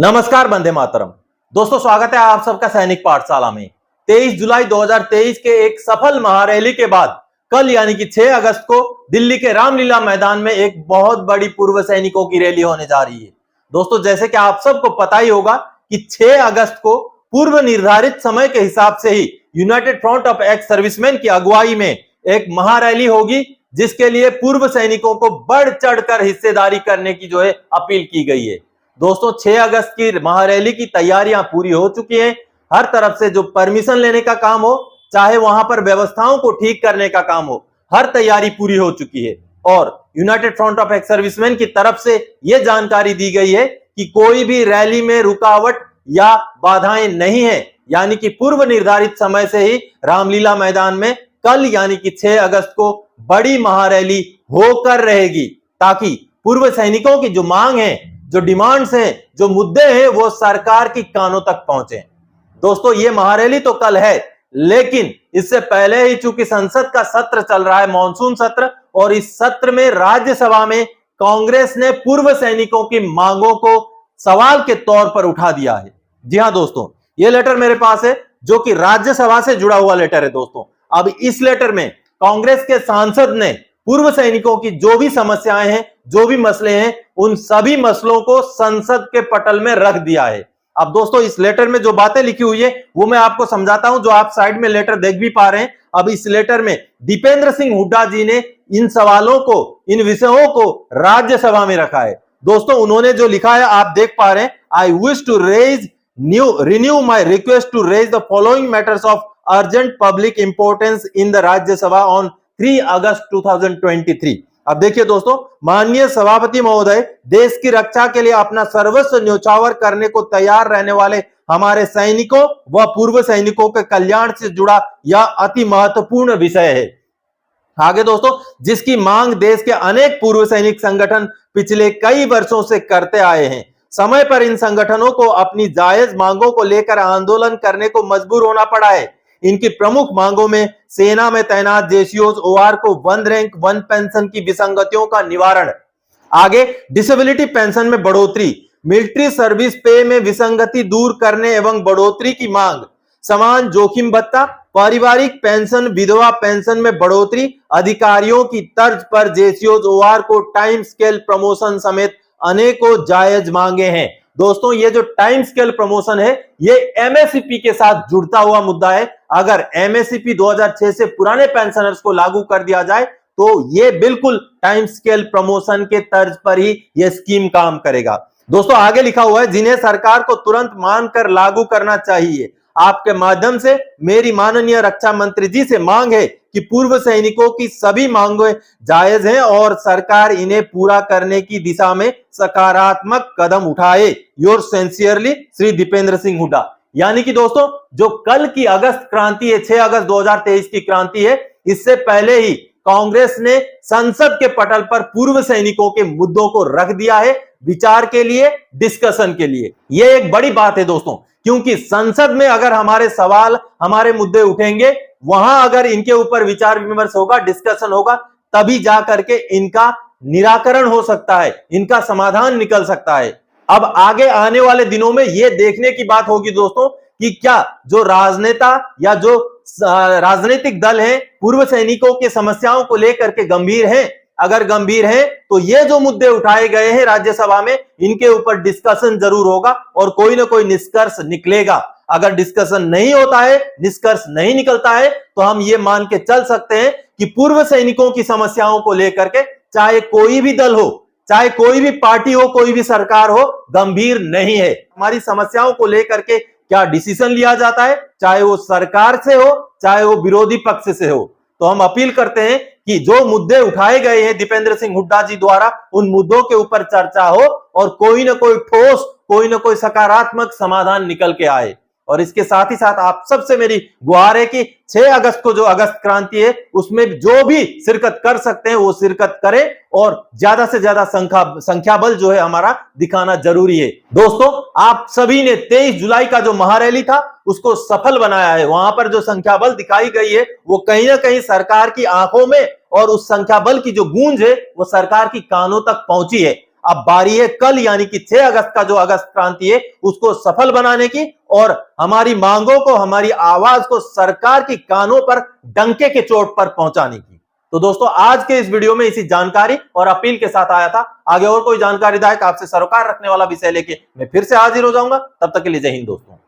नमस्कार, वंदे मातरम। दोस्तों, स्वागत है आप सबका सैनिक पाठशाला में। 23 जुलाई 2023 के एक सफल महारैली के बाद कल यानी कि 6 अगस्त को दिल्ली के रामलीला मैदान में एक बहुत बड़ी पूर्व सैनिकों की रैली होने जा रही है। दोस्तों, जैसे कि आप सबको पता ही होगा कि 6 अगस्त को पूर्व निर्धारित समय के हिसाब से ही United Front of ex servicemen की अगुवाई में एक महारैली होगी, जिसके लिए पूर्व सैनिकों को बढ़ चढ़कर हिस्सेदारी करने की अपील की गई है। दोस्तों, 6 अगस्त की महारैली की तैयारियां पूरी हो चुकी हैं। हर तरफ से जो परमिशन लेने का काम हो, चाहे वहां पर व्यवस्थाओं को ठीक करने का काम हो, हर तैयारी पूरी हो चुकी है। और United Front of ex servicemen की तरफ से यह जानकारी दी गई है कि कोई भी रैली में रुकावट या बाधाएं नहीं है, यानी कि पूर्व निर्धारित समय से ही रामलीला मैदान में कल यानी कि 6 अगस्त को बड़ी महारैली होकर रहेगी, ताकि पूर्व सैनिकों की जो मांग है, जो डिमांड्स हैं, जो मुद्दे हैं, वो सरकार की कानों तक पहुंचे। दोस्तों, ये महारैली तो कल है, लेकिन इससे पहले ही चूंकि संसद का सत्र चल रहा है, मॉनसून सत्र, और इस सत्र में राज्यसभा में कांग्रेस ने पूर्व सैनिकों की मांगों को सवाल के तौर पर उठा दिया है। जी हां दोस्तों, यह लेटर मेरे पास है, जो कि राज्यसभा से जुड़ा हुआ लेटर है। दोस्तों, अब इस लेटर में कांग्रेस के सांसद ने पूर्व सैनिकों की जो भी समस्याएं हैं, जो भी मसले हैं, उन सभी मसलों को संसद के पटल में रख दिया है। अब दोस्तों, इस लेटर में जो बातें लिखी हुई है वो मैं आपको समझाता हूं, जो आप साइड में लेटर देख भी पा रहे हैं। अब इस लेटर में दीपेंद्र सिंह हुड्डा जी ने इन सवालों को, इन विषयों को राज्यसभा में रखा है। दोस्तों, उन्होंने जो लिखा है आप देख पा रहे हैं। I wish to renew my request to raise the following matters of urgent public importance in the Rajya Sabha on 3 अगस्त 2023। अब देखिए दोस्तों, माननीय सभापति महोदय, देश की रक्षा के लिए अपना सर्वस्व न्योछावर करने को तैयार रहने वाले हमारे सैनिकों व पूर्व सैनिकों के कल्याण से जुड़ा यह अति महत्वपूर्ण विषय है। आगे दोस्तों, जिसकी मांग देश के अनेक पूर्व सैनिक संगठन पिछले कई वर्षों से करते आए हैं। समय पर इन संगठनों को अपनी जायज मांगों को लेकर आंदोलन करने को मजबूर होना पड़ा है। इनकी प्रमुख मांगों में सेना में तैनात जेसीओज ओआर को 1 रैंक 1 पेंशन की विसंगतियों का निवारण, आगे डिसेबिलिटी पेंशन में बढ़ोतरी, मिलिट्री सर्विस पे में विसंगति दूर करने एवं बढ़ोतरी की मांग, समान जोखिम भत्ता, पारिवारिक पेंशन, विधवा पेंशन में बढ़ोतरी, अधिकारियों की तर्ज पर जेसीओज ओआर को टाइम स्केल प्रमोशन समेत अनेकों जायज मांगे हैं। दोस्तों, ये जो टाइम स्केल प्रमोशन है, ये एमएससीपी के साथ जुड़ता हुआ मुद्दा है। अगर एमएससीपी 2006 से पुराने पेंशनर्स को लागू कर दिया जाए तो ये बिल्कुल टाइम स्केल प्रमोशन के तर्ज पर ही ये स्कीम काम करेगा। दोस्तों, आगे लिखा हुआ है, जिन्हें सरकार को तुरंत मानकर लागू करना चाहिए। आपके माध्यम से मेरी माननीय रक्षा मंत्री जी से मांग है कि पूर्व सैनिकों की सभी मांगें जायज हैं और सरकार इन्हें पूरा करने की दिशा में सकारात्मक कदम उठाए। Your sincerely Shri Deepender Singh Hooda. यानी कि दोस्तों, जो कल की अगस्त क्रांति है, 6 अगस्त 2023 की क्रांति है, इससे पहले ही कांग्रेस ने संसद के पटल पर पूर्व सैनिकों के मुद्दों को रख दिया है, विचार के लिए, डिस्कशन के लिए। यह एक बड़ी बात है दोस्तों, क्योंकि संसद में अगर हमारे सवाल, हमारे मुद्दे उठेंगे, वहां अगर इनके ऊपर विचार विमर्श होगा, डिस्कशन होगा, तभी जा करके इनका निराकरण हो सकता है, इनका समाधान निकल सकता है। अब आगे आने वाले दिनों में यह देखने की बात होगी दोस्तों कि क्या जो राजनेता या जो राजनीतिक दल हैं पूर्व सैनिकों की समस्याओं को लेकर के गंभीर हैं। अगर गंभीर हैं तो ये जो मुद्दे उठाए गए हैं राज्यसभा में, इनके ऊपर डिस्कशन जरूर होगा और कोई ना कोई निष्कर्ष निकलेगा। अगर डिस्कशन नहीं होता है, निष्कर्ष नहीं निकलता है, तो हम ये मान के चल सकते हैं कि पूर्व सैनिकों की समस्याओं को लेकर के चाहे कोई भी दल हो, चाहे कोई भी पार्टी हो, कोई भी सरकार हो, गंभीर नहीं है। हमारी समस्याओं को लेकर के क्या डिसीजन लिया जाता है, चाहे वो सरकार से हो, चाहे वो विरोधी पक्ष से हो। तो हम अपील करते हैं कि जो मुद्दे उठाए गए हैं दीपेंद्र सिंह हुड्डा जी द्वारा, उन मुद्दों के ऊपर चर्चा हो और कोई ना कोई ठोस, कोई ना कोई सकारात्मक समाधान निकल के आए। और इसके साथ ही साथ आप सबसे मेरी गुहार है कि 6 अगस्त को जो अगस्त क्रांति है, उसमें जो भी शिरकत कर सकते हैं वो शिरकत करें और ज्यादा से ज्यादा संख्या बल जो है हमारा दिखाना जरूरी है। दोस्तों, आप सभी ने 23 जुलाई का जो महारैली था उसको सफल बनाया है। वहां पर जो संख्या बल दिखाई गई है वो कहीं ना कहीं सरकार की आंखों में, और उस संख्या बल की जो गूंज है वो सरकार की कानों तक पहुंची है। अब बारी है कल यानी कि 6 अगस्त का जो अगस्त क्रांति है उसको सफल बनाने की और हमारी मांगों को, हमारी आवाज को सरकार की कानों पर डंके के चोट पर पहुंचाने की। तो दोस्तों आज के इस वीडियो में इसी जानकारी और अपील के साथ आया था। आगे और कोई जानकारीदायक आपसे सरोकार रखने वाला विषय लेके मैं फिर से हाजिर हो जाऊंगा। तब तक के लिए जय हिंद दोस्तों।